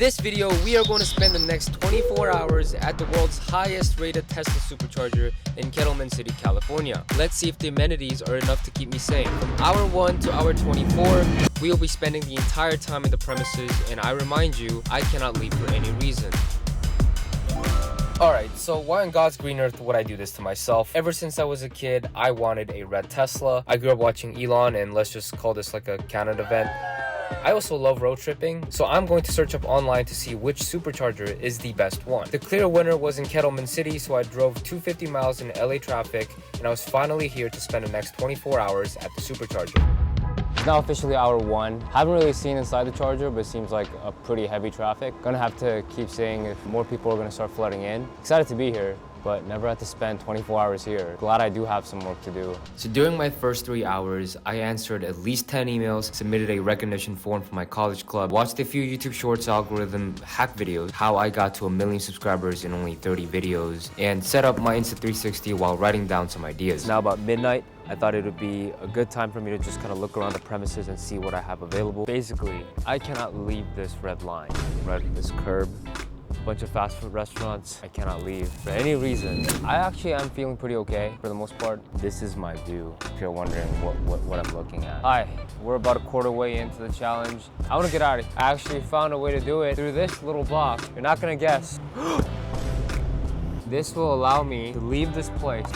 this video, we are going to spend the next 24 hours at the world's highest rated Tesla Supercharger in Kettleman City, California. Let's see if the amenities are enough to keep me sane. From hour 1 to hour 24, we will be spending the entire time in the premises, and I remind you, I cannot leave for any reason. Alright, so why on God's green earth would I do this to myself? Ever since I was a kid, I wanted a red Tesla. I grew up watching Elon, and let's just call this like a Canada event. I also love road tripping, so I'm going to search up online to see which supercharger is the best one. The clear winner was in Kettleman City, so I drove 250 miles in LA traffic, and I was finally here to spend the next 24 hours at the supercharger. It's now officially hour 1. Haven't really seen inside the charger, but it seems like a pretty heavy traffic. Gonna have to keep seeing if more people are gonna start flooding in. Excited to be here, but never had to spend 24 hours here. Glad I do have some work to do. So during my first 3 hours, I answered at least 10 emails, submitted a recognition form for my college club, watched a few YouTube Shorts algorithm hack videos, how I got to 1 million subscribers in only 30 videos, and set up my Insta360 while writing down some ideas. It's now about midnight. I thought it would be a good time for me to just kind of look around the premises and see what I have available. Basically, I cannot leave this red line, this curb. Bunch of fast food restaurants I cannot leave for any reason. I actually am feeling pretty okay for the most part. This is my view, if you're wondering what I'm looking at. Hi, we're about a quarter way into the challenge. I want to get out of here. I actually found a way to do it through this little box. You're not gonna guess. This will allow me to leave this place.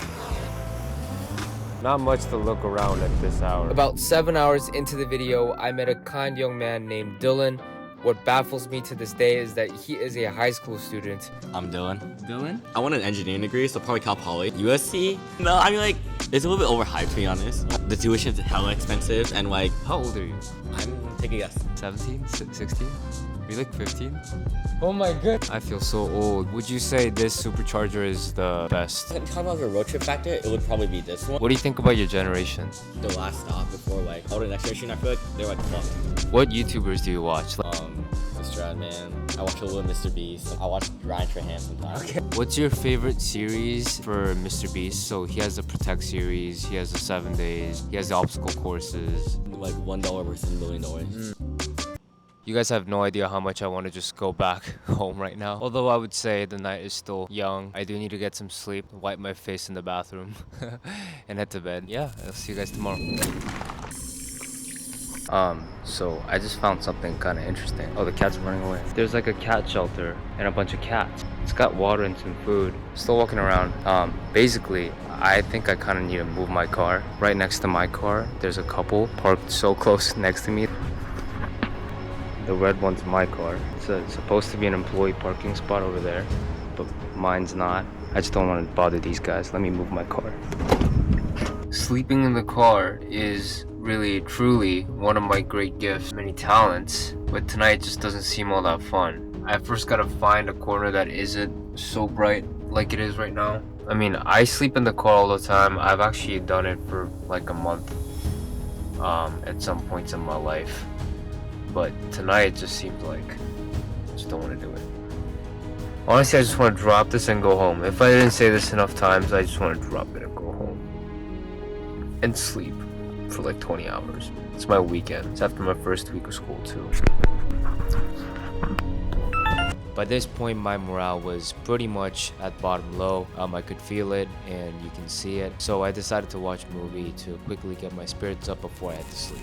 Not much to look around at this hour. About 7 hours into the video, I met a kind young man named Dylan. What baffles me to this day is that he is a high school student. I'm Dylan. Dylan? I want an engineering degree, so probably Cal Poly. USC? No, I mean like, it's a little bit overhyped to be honest. The tuition's hella expensive and like... How old are you? I'm taking a guess. 17? 16? Are you like 15? Oh my god. I feel so old. Would you say this supercharger is the best? Talking about the road trip factor, it would probably be this one. What do you think about your generation? The last stop before like all the next generation, I feel like they're like fucked. What YouTubers do you watch? Mr. Adman. I watch a little Mr. Beast. I watch Ryan Trahan sometimes. Okay. What's your favorite series for Mr. Beast? So he has the Protect series, he has the 7 days, he has the obstacle courses. Like $1 versus $1 million. You guys have no idea how much I want to just go back home right now. Although I would say the night is still young. I do need to get some sleep, wipe my face in the bathroom, and head to bed. Yeah, I'll see you guys tomorrow. So I just found something kind of interesting. Oh, the cat's running away. There's like a cat shelter and a bunch of cats. It's got water and some food. Still walking around. Basically, I think I kind of need to move my car. Right next to my car, there's a couple parked so close next to me. The red one's my car. It's supposed to be an employee parking spot over there, but mine's not. I just don't want to bother these guys. Let me move my car. Sleeping in the car is really, truly one of my great gifts, many talents, but tonight just doesn't seem all that fun. I first gotta find a corner that isn't so bright like it is right now. I mean, I sleep in the car all the time. I've actually done it for like a month at some points in my life. But tonight it just seems like I just don't want to do it. Honestly, I just want to drop this and go home. If I didn't say this enough times, I just want to drop it and go home. And sleep for like 20 hours. It's my weekend. It's after my first week of school too. By this point, my morale was pretty much at bottom low. I could feel it and you can see it. So I decided to watch a movie to quickly get my spirits up before I had to sleep.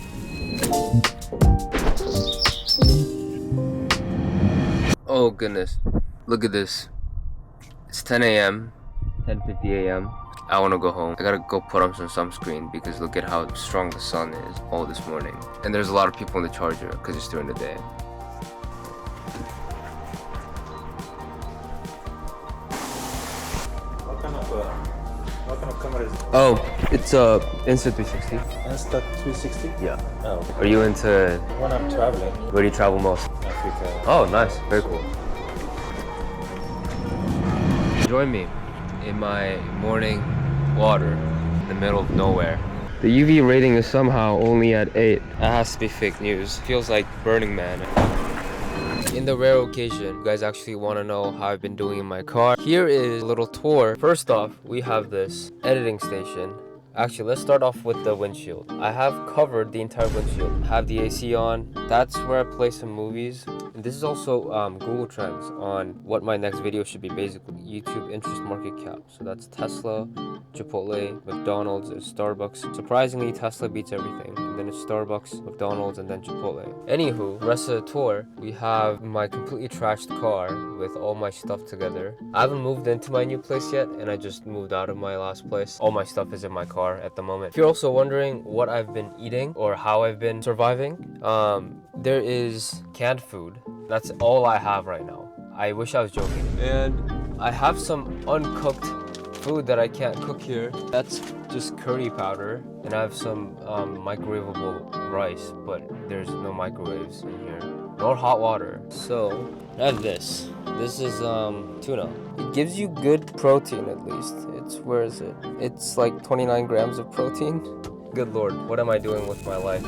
Oh goodness, look at this. It's 10 a.m., 10:50 a.m. I want to go home. I gotta go put on some sunscreen because look at how strong the sun is all this morning. And there's a lot of people in the charger because it's during the day. What kind of camera is it? Oh, it's Insta360. Insta360? Yeah. Oh. Are you into... When I'm traveling, Where do you travel most? Africa. Oh, nice. Very cool. Join me in my morning water in the middle of nowhere. The UV rating is somehow only at 8. That has to be fake news. Feels like Burning Man. In the rare occasion you guys actually want to know how I've been doing in my car, here is a little tour. First off, we have this editing station. Actually, let's start off with the windshield. I have covered the entire windshield. Have the AC on. That's where I play some movies. And this is also Google Trends on what my next video should be, basically YouTube interest market cap. So that's Tesla, Chipotle, McDonald's, and Starbucks. Surprisingly, Tesla beats everything. And then it's Starbucks, McDonald's, and then Chipotle. Anywho, rest of the tour, we have my completely trashed car with all my stuff together. I haven't moved into my new place yet, and I just moved out of my last place. All my stuff is in my car at the moment. If you're also wondering what I've been eating or how I've been surviving, there is canned food. That's all I have right now. I wish I was joking. And I have some uncooked food that I can't cook here. That's just curry powder. And I have some microwavable rice, but there's no microwaves in here. Nor hot water. So I have this. This is tuna. It gives you good protein at least. Where is it? It's like 29 grams of protein. Good lord, what am I doing with my life?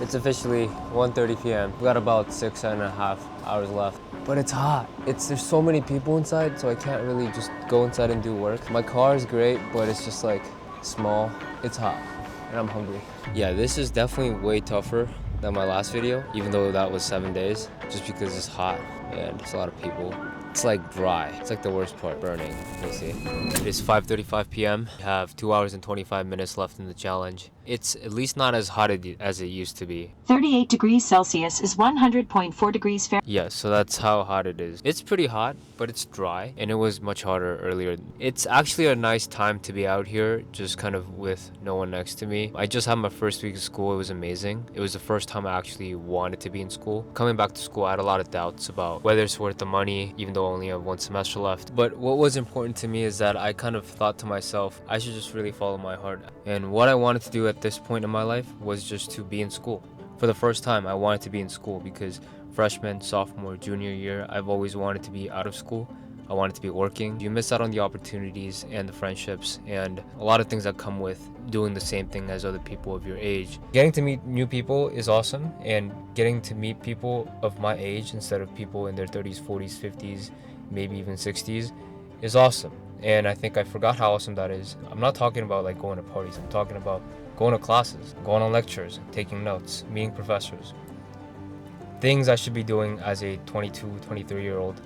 It's officially 1:30 p.m. We got about 6.5 hours left. But it's hot. There's so many people inside, so I can't really just go inside and do work. My car is great, but it's just like small. It's hot, and I'm hungry. Yeah, this is definitely way tougher than my last video, even though that was 7 days, just because it's hot and there's a lot of people. It's like dry. It's like the worst part, burning. You see? It is 5:35 p.m. We have 2 hours and 25 minutes left in the challenge. It's at least not as hot as it used to be. 38 degrees Celsius is 100.4 degrees Fahrenheit. Yeah, so that's how hot it is. It's pretty hot, but it's dry, and it was much hotter earlier. It's actually a nice time to be out here, just kind of with no one next to me. I just had my first week of school. It was amazing. It was the first time I actually wanted to be in school. Coming back to school, I had a lot of doubts about whether it's worth the money, even though I only have 1 semester left. But what was important to me is that I kind of thought to myself, I should just really follow my heart. And what I wanted to do at this point in my life was just to be in school. For the first time, I wanted to be in school because freshman, sophomore, junior year, I've always wanted to be out of school. I wanted to be working. You miss out on the opportunities and the friendships and a lot of things that come with doing the same thing as other people of your age. Getting to meet new people is awesome, and getting to meet people of my age instead of people in their 30s, 40s, 50s, maybe even 60s is awesome. And I think I forgot how awesome that is. I'm not talking about like going to parties. I'm talking about going to classes, going on lectures, taking notes, meeting professors. Things I should be doing as a 22, 23-year-old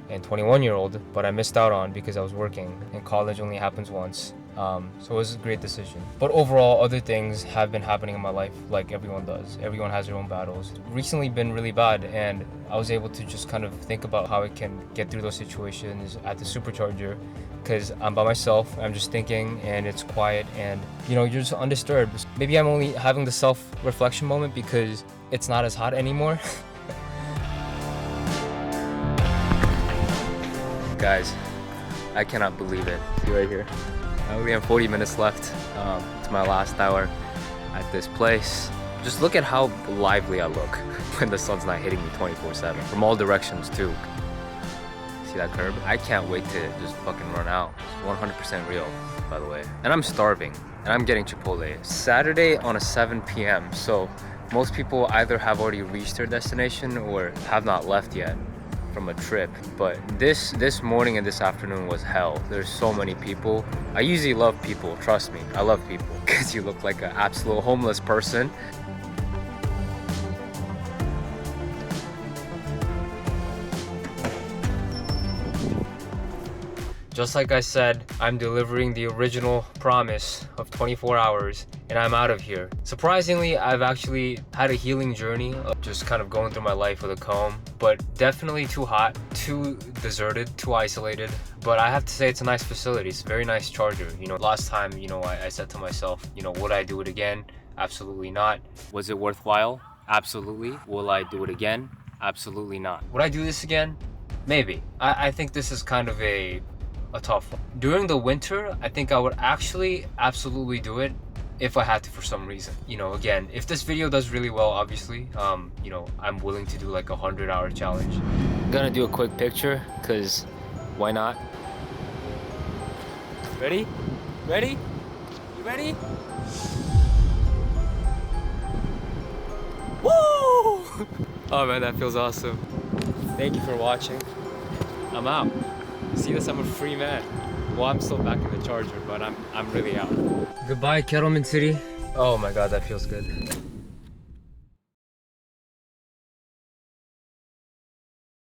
and 21-year-old, but I missed out on because I was working, and college only happens once. So it was a great decision. But overall, other things have been happening in my life like everyone does. Everyone has their own battles. Recently been really bad, and I was able to just kind of think about how I can get through those situations at the Supercharger, because I'm by myself, I'm just thinking, and it's quiet, and you're just undisturbed. Maybe I'm only having the self-reflection moment because it's not as hot anymore. Guys, I cannot believe it. See right here. I only have 40 minutes left to my last hour at this place. Just look at how lively I look when the sun's not hitting me 24/7 from all directions too. See that curb? I can't wait to just fucking run out. It's 100% real, by the way. And I'm starving, and I'm getting Chipotle. Saturday on a 7 p.m. So most people either have already reached their destination or have not left yet from a trip. But this morning and this afternoon was hell. There's so many people. I usually love people, trust me. I love people because you look like an absolute homeless person. Just like I said, I'm delivering the original promise of 24 hours and I'm out of here. Surprisingly, I've actually had a healing journey of just kind of going through my life with a comb, but definitely too hot, too deserted, too isolated. But I have to say it's a nice facility. It's a very nice charger. Last time, I said to myself, would I do it again? Absolutely not. Was it worthwhile? Absolutely. Will I do it again? Absolutely not. Would I do this again? Maybe. I think this is kind of a tough one. During the winter, I think I would actually absolutely do it if I had to for some reason. Again, if this video does really well, obviously, I'm willing to do like a 100-hour challenge. I'm gonna do a quick picture, cause why not? Ready? Ready? You ready? Woo! Oh man, that feels awesome. Thank you for watching. I'm out. See this? I'm a free man. Well, I'm still back in the charger, but I'm really out. Goodbye, Kettleman City. Oh my god, that feels good.